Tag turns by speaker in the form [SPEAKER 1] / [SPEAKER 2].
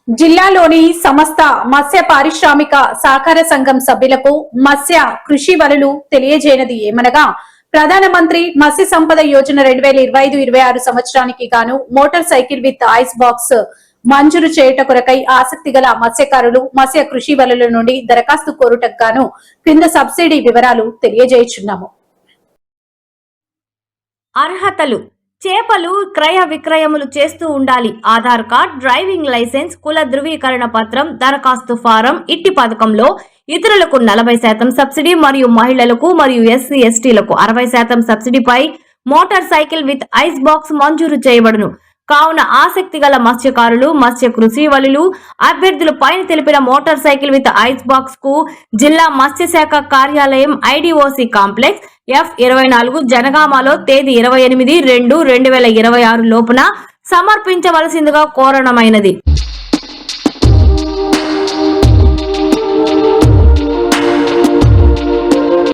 [SPEAKER 1] జిల్లాలోని సమస్త మత్స్య పారిశ్రామిక సహకార సంఘం సభ్యులకు మత్స్య కృషి వలలు తెలియజేయనది ఏమనగా ప్రధానమంత్రి మత్స్య సంపద యోజన 2025-26 సంవత్సరానికి గాను motor cycle with ice box మంజూరు చేయుట కొరకై ఆసక్తి గల మత్స్యకారులు మత్స్య కృషి వలల నుండి దరఖాస్తు కోరుటకు గాను కింద సబ్సిడీ వివరాలు తెలియజేయుచున్నాము.
[SPEAKER 2] అర్హతలు: చేపలు క్రయ విక్రయములు చేస్తూ ఉండాలి. ఆధార్ కార్డ్, డ్రైవింగ్ లైసెన్స్, కుల ధృవీకరణ పత్రం, దరఖాస్తు ఫారం. ఇట్టి పథకంలో ఇతరులకు 40% సబ్సిడీ మరియు మహిళలకు మరియు ఎస్సీ ఎస్టీలకు 60% సబ్సిడీపై motorcycle with ice box మంజూరు చేయబడును. కావున ఆసక్తి గల మత్స్యకారులు మత్స్య కృషి వలులు అభ్యర్థులు పైన తెలిపిన motor cycle with ice box కు జిల్లా మత్స్యశాఖ కార్యాలయం ఐడిఓసి కాంప్లెక్స్ F24 జనగామలో తేదీ 28/2/2026 లోపున సమర్పించవలసిందిగా కోరడమైనది.